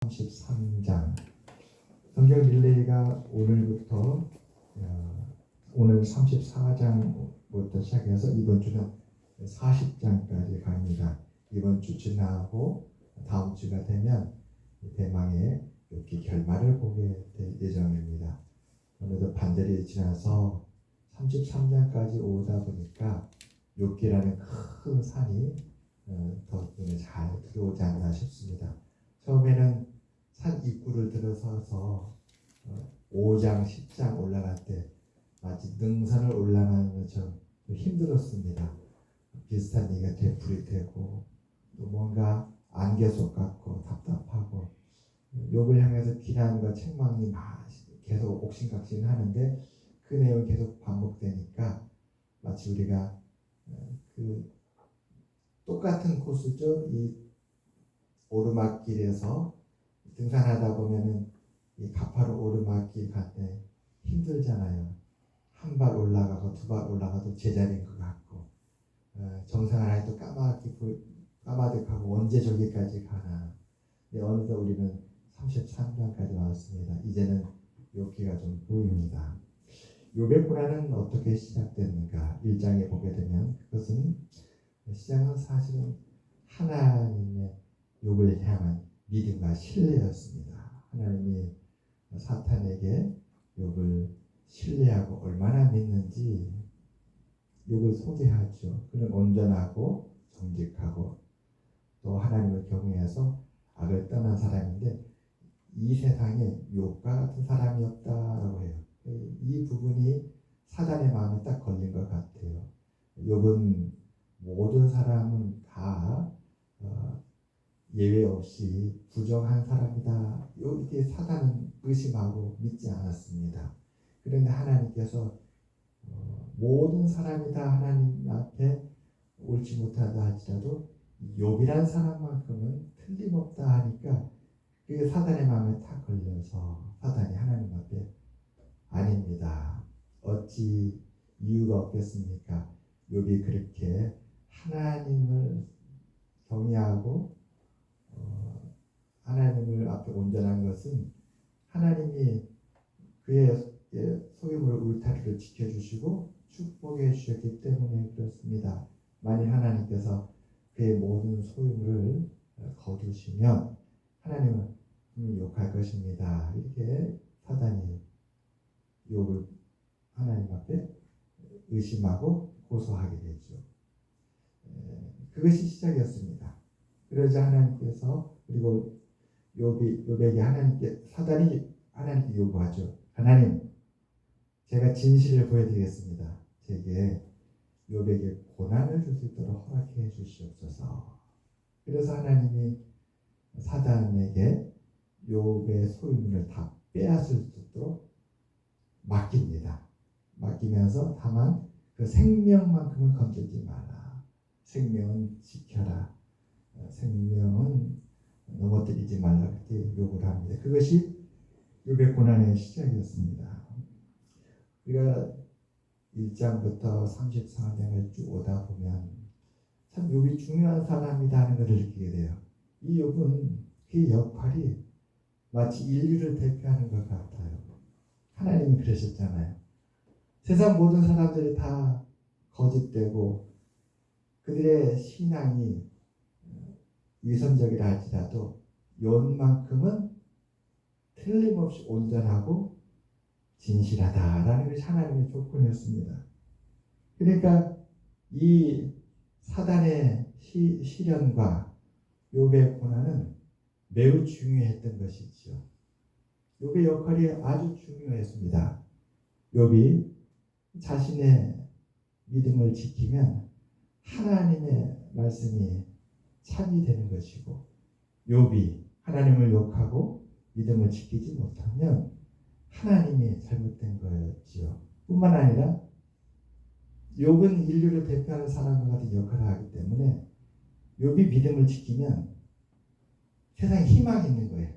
33장 성경 릴레이가 오늘부터 오늘 34장부터 시작해서 이번 주는 40장까지 갑니다. 이번 주 지나고 다음 주가 되면 대망의 욥기 결말을 보게 될 예정입니다. 오늘도 반절이 지나서 33장까지 오다 보니까 욥기라는 큰 산이 더 눈에 잘 들어오지 않나 싶습니다. 처음에는 산 입구를 들어서서 5장, 10장 올라갈 때 마치 능선을 올라가는 것처럼 힘들었습니다. 비슷한 얘기가 되풀이되고 또 뭔가 안개속 같고 답답하고 욥을 향해서 비난과 책망이 계속 옥신각신 하는데 그 내용이 계속 반복되니까 마치 우리가 그 똑같은 코스죠. 이 오르막길에서 등산하다 보면은 이 가파른 오르막길 갈 때 힘들잖아요. 한 발 올라가고 두 발 올라가도 제자리인 것 같고 정상을 해도 까마득하고 언제 저기까지 가나. 근데 어느덧 우리는 33장까지 왔습니다. 이제는 욥기가 좀 보입니다. 욥의 고난은 어떻게 시작됐는가? 1장에 보게 되면 그것은 시작은 사실은 하나님의 욥을 향한 믿음과 신뢰였습니다. 하나님이 사탄에게 욥을 신뢰하고 얼마나 믿는지 욥을 소개하죠. 그는 온전하고 정직하고 또 하나님을 경외해서 악을 떠난 사람인데 이 세상에 욥과 같은 사람이 없다라고 해요. 이 부분이 사단의 마음에 딱 걸린 것 같아요. 욥은 모든 사람은 다 예외 없이 부정한 사람이다. 이렇게 사단은 의심하고 믿지 않았습니다. 그런데 하나님께서 모든 사람이 다 하나님 앞에 옳지 못하다 할지라도 욥이란 사람만큼은 틀림없다 하니까 그게 사단의 마음에 탁 걸려서 사단이 하나님 앞에 아닙니다. 어찌 이유가 없겠습니까? 욥이 그렇게 하나님을 경외하고 하나님을 앞에 온전한 것은 하나님이 그의 소유물 울타리를 지켜주시고 축복해 주셨기 때문에 그렇습니다. 만일 하나님께서 그의 모든 소유물을 거두시면 하나님은 욕할 것입니다. 이렇게 사단이 욥을 하나님 앞에 의심하고 고소하게 되죠. 그것이 시작이었습니다. 그러자 하나님께서 그리고 욥에게 사단이 하나님께 요구하죠. 하나님, 제가 진실을 보여드리겠습니다. 제게 욥에게 고난을 줄 수 있도록 허락해 주시옵소서. 그래서 하나님이 사단에게 욥의 소유물을 다 빼앗을 수 있도록 맡깁니다. 맡기면서 다만 그 생명만큼은 건들지 마라. 생명은 지켜라. 생명은 넘어뜨리지 말라. 그렇게 요구를 합니다. 그것이 욥의 고난의 시작이었습니다. 우리가 1장부터 34장을 쭉 오다 보면 참 욥이 중요한 사람이다 하는 것을 느끼게 돼요. 이 욥은 그의 역할이 마치 인류를 대표하는 것 같아요. 하나님이 그러셨잖아요. 세상 모든 사람들이 다 거짓되고 그들의 신앙이 위선적이라 할지라도 욥만큼은 틀림없이 온전하고 진실하다라는 것이 하나님의 조건이었습니다. 그러니까 이 사단의 시련과 욥의 고난은 매우 중요했던 것이지요. 욥의 역할이 아주 중요했습니다. 욥이 자신의 믿음을 지키면 하나님의 말씀이 참이 되는 것이고 욥이 하나님을 욕하고 믿음을 지키지 못하면 하나님이 잘못된 거였지요. 뿐만 아니라 욥은 인류를 대표하는 사람과 같은 역할을 하기 때문에 욥이 믿음을 지키면 세상에 희망이 있는 거예요.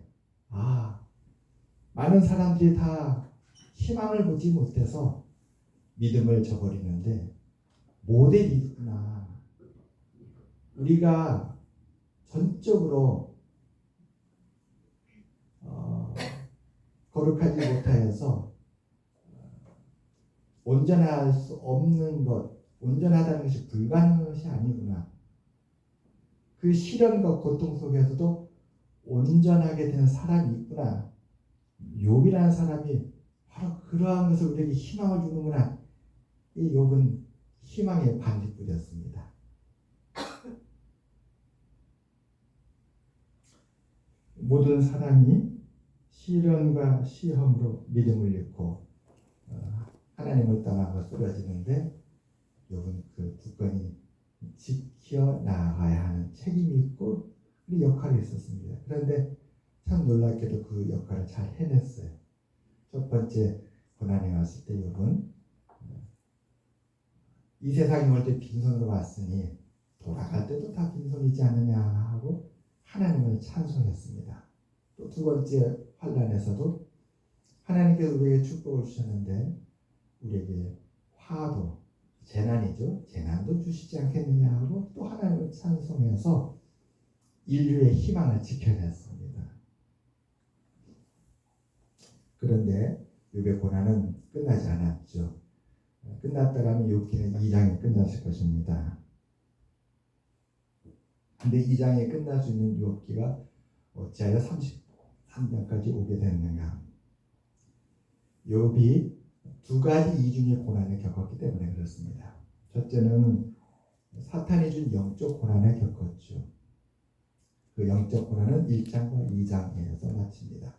많은 사람들이 다 희망을 보지 못해서 믿음을 저버리는데 모델이 있구나. 우리가 전적으로 거룩하지 못하여서 온전할 수 없는 것, 온전하다는 것이 불가능한 것이 아니구나. 그 시련과 고통 속에서도 온전하게 된 사람이 있구나. 욥이라는 사람이 바로 그러한 것을 우리에게 희망을 주는구나. 이 욥은 희망의 반딧불이었습니다. 모든 사람이 시련과 시험으로 믿음을 잃고 하나님을 떠나고 쓰러지는데 욥은 그 굳건히 지켜 나가야 하는 책임이 있고 그 역할이 있었습니다. 그런데 참 놀랍게도 그 역할을 잘 해냈어요. 첫 번째 고난이 왔을 때 욥은 이 세상에 올 때 빈손으로 왔으니 돌아갈 때도 다 빈손이지 않느냐 하고 하나님을 찬송했습니다. 또 두 번째 환난에서도 하나님께서 우리에게 축복을 주셨는데 우리에게 화도 재난이죠. 재난도 주시지 않겠느냐 하고 또 하나님을 찬송해서 인류의 희망을 지켜냈습니다. 그런데 욥의 고난은 끝나지 않았죠. 끝났다라면 욥기는 2장이 끝났을 것입니다. 근데 2장에 끝날 수 있는 욥기가 어찌하여 33장까지 오게 됐는가? 욥이 두 가지 이중의 고난을 겪었기 때문에 그렇습니다. 첫째는 사탄이 준 영적 고난을 겪었죠. 그 영적 고난은 1장과 2장에서 마칩니다.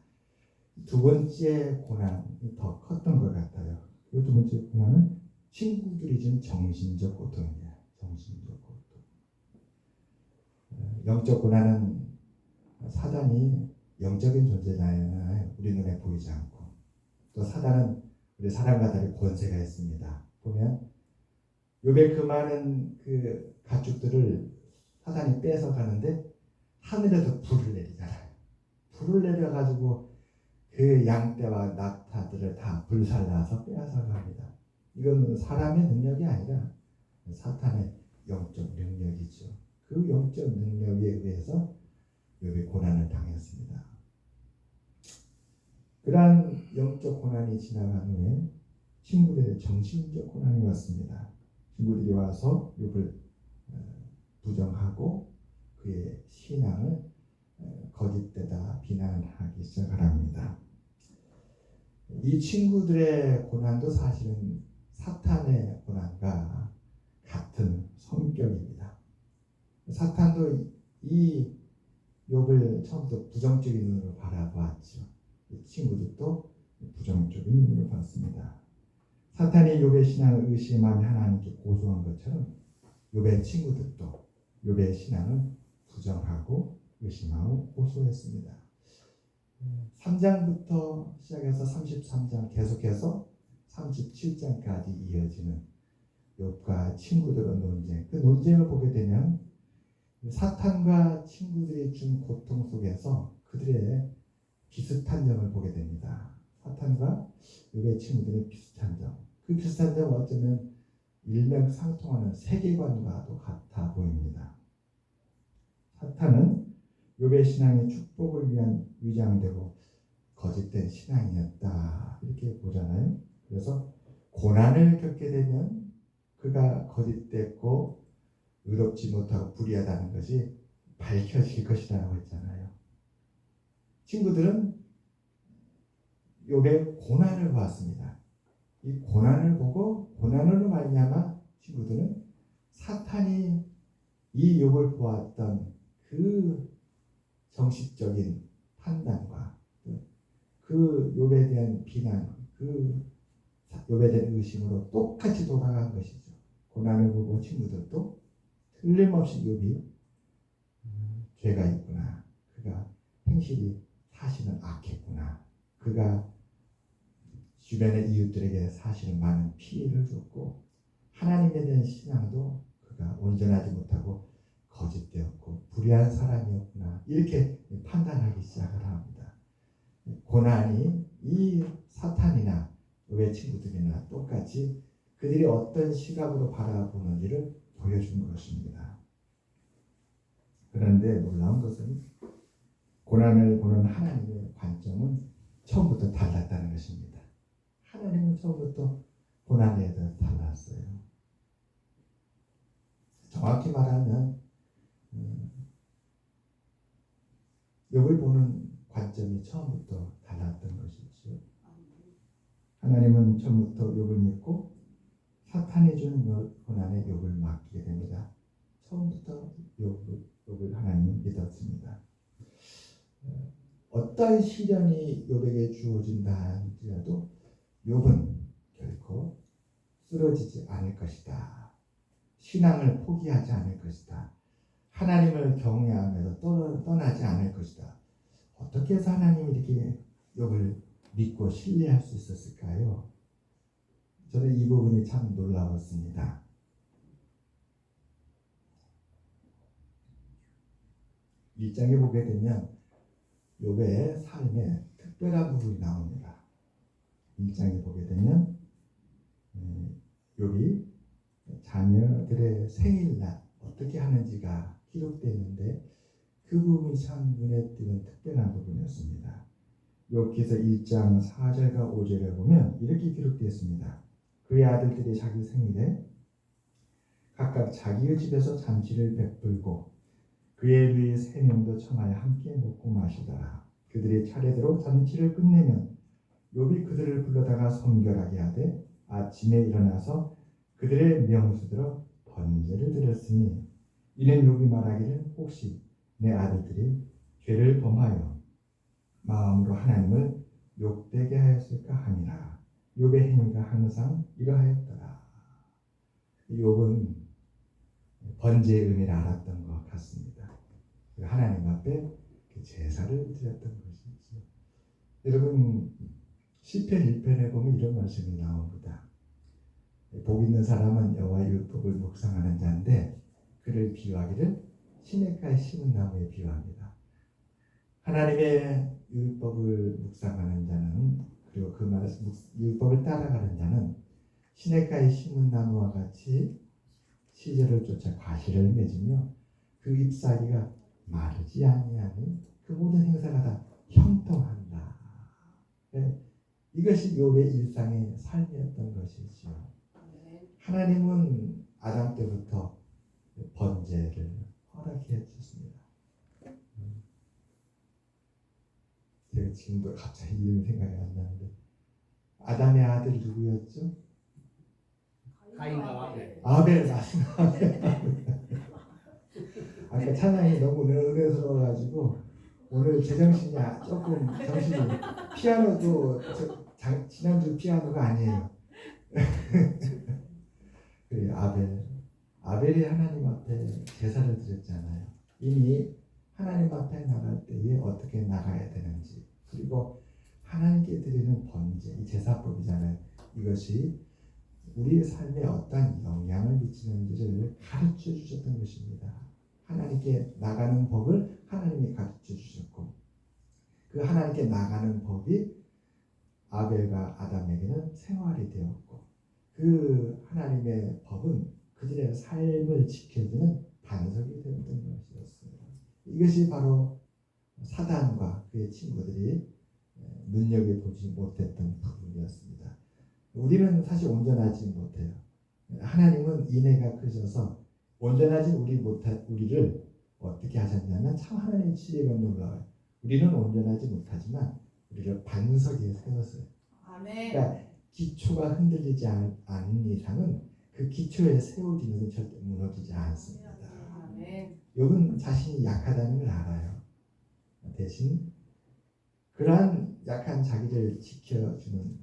두 번째 고난이 더 컸던 것 같아요. 그 두 번째 고난은 친구들이 준 정신적 고통이에요. 정신적 고통. 영적 고난은 사단이 영적인 존재잖아요. 우리 눈에 보이지 않고. 또 사단은 우리 사람과 달리 권세가 있습니다. 보면 욥의 그 많은 그 가축들을 사단이 뺏어 가는데 하늘에서 불을 내리잖아요. 불을 내려가지고 그 양떼와 낙타들을 다 불살라서 빼앗아 갑니다. 이건 사람의 능력이 아니라 사탄의 영적 능력이죠. 그 영적 능력에 의해서 욥이 고난을 당했습니다. 그러한 영적 고난이 지나간 후에 친구들의 정신적 고난이 왔습니다. 친구들이 와서 욥을 부정하고 그의 신앙을 거짓되다 비난하기 시작합니다. 이 친구들의 고난도 사실은 사탄의 고난과 같은 성격입니다. 사탄도 이 욥을 처음부터 부정적인 눈으로 바라보았죠. 이 친구들도 부정적인 눈으로 봤습니다. 사탄이 욥의 신앙을 의심하며 하나님께 고소한 것처럼 욥의 친구들도 욥의 신앙을 부정하고 의심하고 고소했습니다. 3장부터 시작해서 33장 계속해서 37장까지 이어지는 욥과 친구들의 논쟁. 그 논쟁을 보게 되면 사탄과 친구들이 준 고통 속에서 그들의 비슷한 점을 보게 됩니다. 사탄과 욥의 친구들의 비슷한 점. 그 비슷한 점은 어쩌면 일맥상통하는 세계관과도 같아 보입니다. 사탄은 욥의 신앙이 축복을 위한 위장되고 거짓된 신앙이었다 이렇게 보잖아요. 그래서 고난을 겪게 되면 그가 거짓됐고 의롭지 못하고 불의하다는 것이 밝혀질 것이라고 했잖아요. 친구들은 욥의 고난을 보았습니다. 이 고난을 보고 고난으로 말미암아 친구들은 사탄이 이 욥을 보았던 그 정신적인 판단과 그 욥에 대한 비난, 그 욥에 대한 의심으로 똑같이 돌아간 것이죠. 고난을 보고 친구들도 틀림없이 욥이 죄가 있구나. 그가 행실이 사실은 악했구나. 그가 주변의 이웃들에게 사실은 많은 피해를 줬고 하나님에 대한 신앙도 그가 온전하지 못하고 거짓되었고 불의한 사람이었구나. 이렇게 판단하기 시작을 합니다. 고난이 이 사탄이나 욥의 친구들이나 똑같이 그들이 어떤 시각으로 바라보는지를 보여준 것입니다. 그런데 놀라운 것은 고난을 보는 하나님의 관점은 처음부터 달랐습니다. 처음부터 고난에 달랐어요. 정확히 말하면 욥을 보는 관점이 처음부터 달랐던 것이죠. 하나님은 처음부터 욥을 믿고 사탄이 주는 고난에 욥을 맡기게 됩니다. 처음부터 욥을 하나님 믿었습니다. 어떤 시련이 욥에게 주어진다 할지라도 욥은 결코 쓰러지지 않을 것이다. 신앙을 포기하지 않을 것이다. 하나님을 경외하면서 떠나지 않을 것이다. 어떻게 해서 하나님이 이렇게 욥을 믿고 신뢰할 수 있었을까요? 저는 이 부분이 참 놀라웠습니다. 1장에 보게 되면 욥의 삶에 특별한 부분이 나옵니다. 1장에 보게 되면 욥이 자녀들의 생일날 어떻게 하는지가 기록되어 있는데 그 부분이 참 눈에 띄는 특별한 부분이었습니다. 욥기서 1장 4절과 5절에 보면 이렇게 기록되어 있습니다. 그의 아들들이 자기 생일에 각각 자기의 집에서 잔치를 베풀고 그의 누이 3명도 청하여 함께 먹고 마시더라. 그들이 차례대로 잔치를 끝내면 욥이 그들을 불러다가 성결하게 하되 아침에 일어나서 그들의 명수대로 번제를 드렸으니 이는 욥이 말하기를 혹시 내 아들들이 죄를 범하여 마음으로 하나님을 욕되게 하였을까 함이라. 욥의 행위가 항상 이러하였더라. 욥은 번제의 의미를 알았던 것 같습니다. 하나님 앞에 제사를 드렸던 것이죠. 여러분 시편 1편에 보면 이런 말씀이 나옵니다. 복 있는 사람은 여호와의 율법을 묵상하는 자인데 그를 비유하기를 시냇가에 심은 나무에 비유합니다. 하나님의 율법을 묵상하는 자는 그리고 그 말씀 율법을 따라가는 자는 시냇가에 심은 나무와 같이 시절을 쫓아 과실을 맺으며 그 잎사귀가 마르지 아니하니 그 모든 행사가 다 형통한다. 이것이 욥의 일상의 삶이었던 것이죠. 하나님은 아담 때부터 번제를 허락해 주셨습니다. 제가 지금도 갑자기 이름이 생각이 안 나는데 아담의 아들 누구였죠? 가인과 아벨. 아벨 맞습니다. 아까 찬양이 너무 은혜스러워가지고 오늘 제정신이 조금 정신이 피아노도 지난주 피아노가 아니에요. 그래 아벨이 하나님 앞에 제사를 드렸잖아요. 이미 하나님 앞에 나갈 때에 어떻게 나가야 되는지 그리고 하나님께 드리는 번제 이 제사법이잖아요. 이것이 우리의 삶에 어떤 영향을 미치는지를 가르쳐 주셨던 것입니다. 하나님께 나가는 법을 하나님이 가르쳐 주셨고 그 하나님께 나가는 법이 아벨과 아담에게는 생활이 되었고 그 하나님의 법은 그들의 삶을 지켜주는 반석이 되었던 것이었습니다. 이것이 바로 사단과 그의 친구들이 눈여겨보지 못했던 부분이었습니다. 우리는 사실 온전하지 못해요. 하나님은 인애가 크셔서 온전하지 우리를 어떻게 하셨냐면 참 하나님의 지혜가 놀라워요. 우리는 온전하지 못하지만 우리를 반석에 세웠어요. 아멘. 그러니까 기초가 흔들리지 않는 이상은 그 기초에 세워진 것은 절대 무너지지 않습니다. 아멘. 욥은 자신이 약하다는 걸 알아요. 대신 그러한 약한 자기를 지켜주는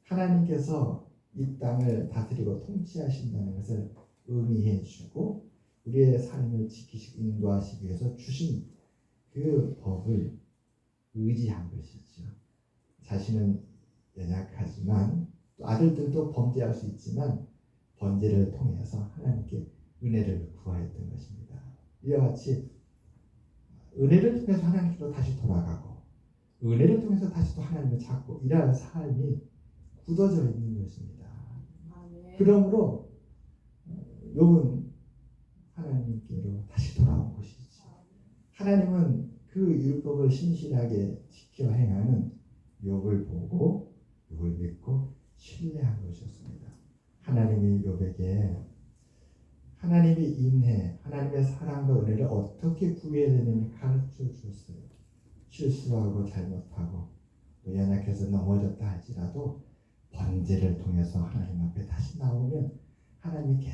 하나님께서 이 땅을 다스리고 통치하신다는 것을 의미해 주고 우리의 삶을 지키시고 인도하시기 위해서 주신 그 법을 의지한 것이죠. 자신은 연약하지만 또 아들들도 범죄할 수 있지만 번제를 통해서 하나님께 은혜를 구하였던 것입니다. 이와 같이 은혜를 통해서 하나님께로 다시 돌아가고 은혜를 통해서 다시 또 하나님을 찾고 이러한 삶이 굳어져 있는 것입니다. 아멘. 그러므로 욥은 하나님께로 다시 돌아온 것이죠. 하나님은 그 율법을 신실하게 지켜 행하는 욥을 보고 욥을 믿고 신뢰한 것이었습니다. 하나님이 욥에게 하나님의 인해, 하나님의 사랑과 은혜를 어떻게 구해야 되는지 가르쳐 주었어요. 실수하고 잘못하고 또 연약해서 넘어졌다 할지라도 번제를 통해서 하나님 앞에 다시 나오면 하나님이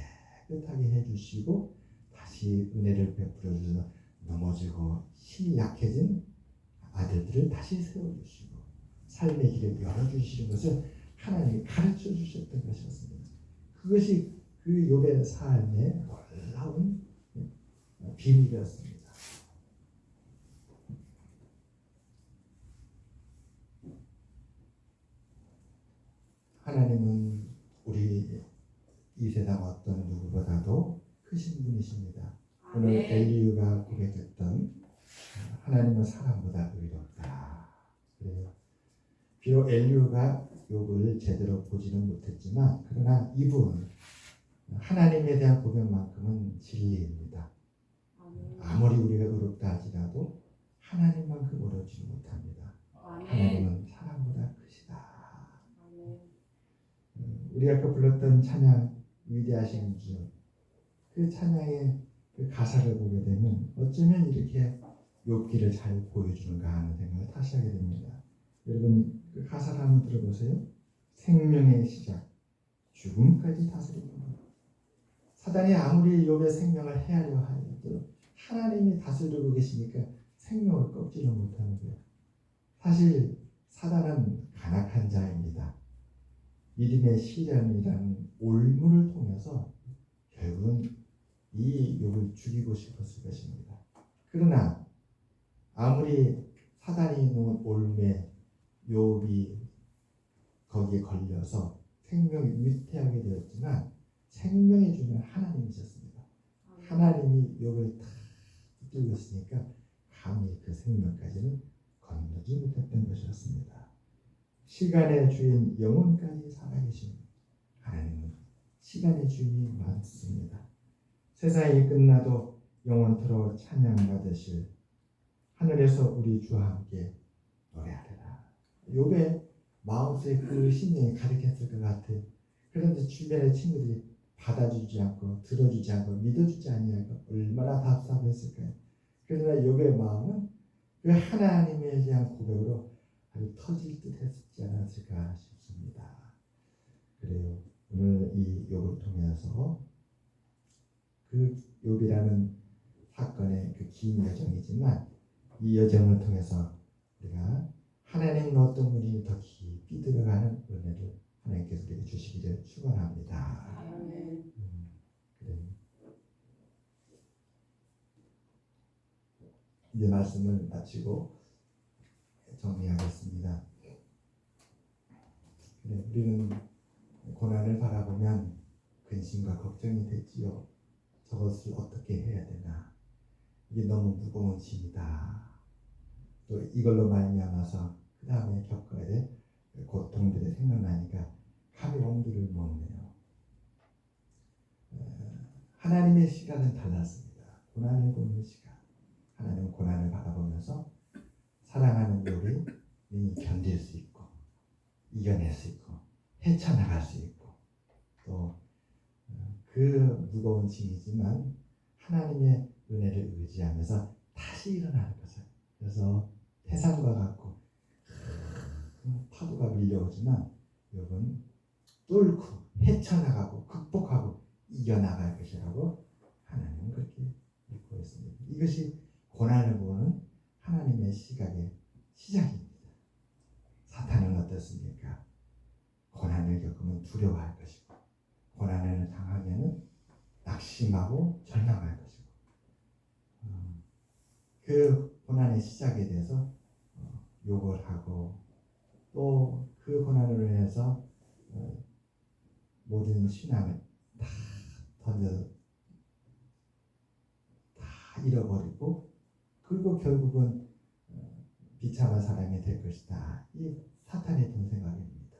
깨끗하게 해주시고 다시 은혜를 베풀어 주셔서 넘어지고 힘이 약해진 아들들을 다시 세워주시고 삶의 길을 열어주시는 것을 하나님이 가르쳐 주셨던 것이었습니다. 그것이 그 욥의 삶의 놀라운 비밀이었습니다. 하나님은 우리 이 세상 어떤 누구보다도 크신 분이십니다. 오늘 아멘. 엘리후가 고백했던 하나님은 사람보다 의롭다. 그래요. 비록 엘리후가 욥을 제대로 보지는 못했지만 그러나 이분 하나님에 대한 고백만큼은 진리입니다. 아멘. 아무리 우리가 의롭다 할지라도 하나님만큼 의롭지 못합니다. 아멘. 하나님은 사람보다 크시다. 아멘. 우리 아까 불렀던 찬양 위대하신 주, 그 찬양의 그 가사를 보게 되면 어쩌면 이렇게 욥기를 잘 보여주는가 하는 생각을 다시 하게 됩니다. 여러분 그 가사를 한번 들어보세요. 생명의 시작, 죽음까지 다스리는 것. 사단이 아무리 욥의 생명을 해하려 하여도 하나님이 다스리고 계시니까 생명을 꺾지는 못하는 거예요. 사실 사단은 간악한 자입니다. 믿음의 시련이라는 올무를 통해서 결국은 이 욥을 죽이고 싶었을 것입니다. 그러나 아무리 사단이 놓은 올무에 욥이 거기에 걸려서 생명이 위태하게 되었지만 생명의 주는 하나님이셨습니다. 하나님이 욥을 다 붙들고 있으니까 감히 그 생명까지는 건너지 못했던 것이었습니다. 시간의 주인 영혼까지 살아계신 하나님은 시간의 주인이 많습니다. 세상이 끝나도 영원토록 찬양받으실 하늘에서 우리 주와 함께 노래하리라. 욥의 마음속에 그 심령이 가득했을 것 같아. 그런데 주변의 친구들이 받아주지 않고 들어주지 않고 믿어주지 아니하고 얼마나 답답했을까요? 그러나 욥의 마음은 그 하나님에 대한 고백으로 아주 터질 듯 했지 않았을까 싶습니다. 그래요. 오늘 이 욥을 통해서 그 욥이라는 사건의 그 긴 여정이지만 이 여정을 통해서 우리가 하나님은 어떤 분이 더 깊이 들어가는 은혜를 하나님께서 우리에게 주시기를 축원합니다. 아멘. 그래요. 이제 말씀을 마치고 정리하겠습니다. 그래, 우리는 고난을 바라보면 근심과 걱정이 되지요. 저것을 어떻게 해야 되나? 이게 너무 무거운 짐이다. 또 이걸로 말미암아서 그 다음에 겪어야 될 고통들이 생각나니까 감히 엄두를 못 내요. 하나님의 시각은 달랐습니다. 고난을 보는 시각. 하나님은 고난을 바라보면서 사랑하는 욥이 견딜 수 있고 이겨낼 수 있고 헤쳐나갈 수 있고 또 그 무거운 짐이지만 하나님의 은혜를 의지하면서 다시 일어나는 것을. 그래서 태산과 같고 파도가 밀려오지만 욥은 뚫고 헤쳐나가고 극복하고 이겨나갈 것이라고 하나님은 그렇게 믿고 있습니다. 이것이 고난을 보는 하나님의 시각의 시작입니다. 사탄은 어떻습니까? 고난을 겪으면 두려워할 것이고 고난을 당하면 낙심하고 절망할 것이고 그 고난의 시작에 대해서 욕을 하고 또 그 고난으로 인해서 모든 신앙을 다 던져 다 잃어버리고 그리고 결국은 비참한 사람이 될 것이다. 이 사탄의 돈 생각입니다.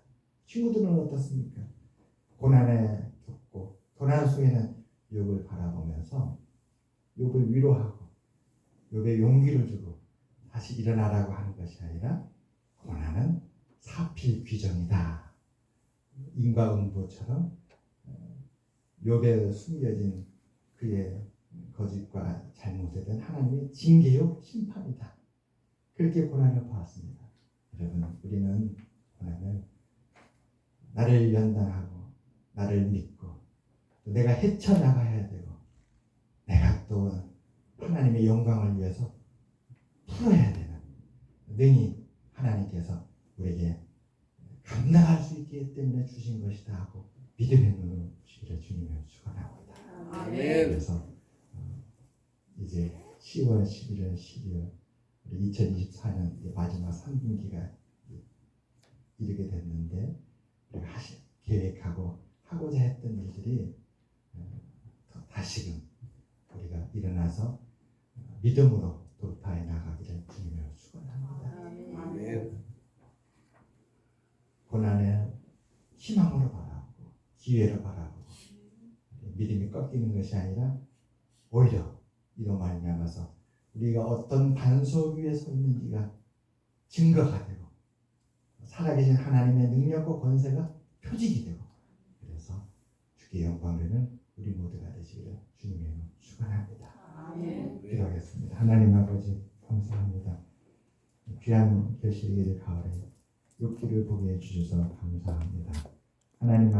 친구들은 어떻습니까? 고난에 겪고 고난 속에는 욥을 바라보면서 욥을 위로하고 욥의 용기를 주고 다시 일어나라고 하는 것이 아니라 고난은 사필 귀정이다. 인과응보처럼 욥에 숨겨진 그의 거짓과 잘못에 대한 하나님의 징계요 심판이다. 그렇게 고난을 보았습니다. 여러분, 우리는 고난을 나를 연단하고 나를 믿고 또 내가 헤쳐나가야 되고 내가 또 하나님의 영광을 위해서 풀어야 되는, 능히 하나님께서 우리에게 감당할 수 있기 때문에 주신 것이다 하고 믿음의 눈으로 보시기를 주님을 축원합니다. 아멘. 그래서 이제 10월, 11월, 12월 우리 2024년 마지막 3분기가 이르게 됐는데 우리가 계획하고 하고자 했던 일들이 다시금 우리가 일어나서 믿음으로 돌파해 나가기를 주님을 축원합니다. 아멘. 고난을 희망으로 바라보고 기회로 바라보고 믿음이 꺾이는 것이 아니라 오히려 이로 말미암아서 우리가 어떤 반석 위에 서 있는지가 증거가 되고 살아계신 하나님의 능력과 권세가 표징이 되고 그래서 주께 영광되는 우리 모두가 되시기를 주님의 이름으로 축원합니다. 아멘. 기도하겠습니다. 하나님 아버지 감사합니다. 귀한 결실의 가을에 욥기를 보게 해주셔서 감사합니다. 하나님 아버지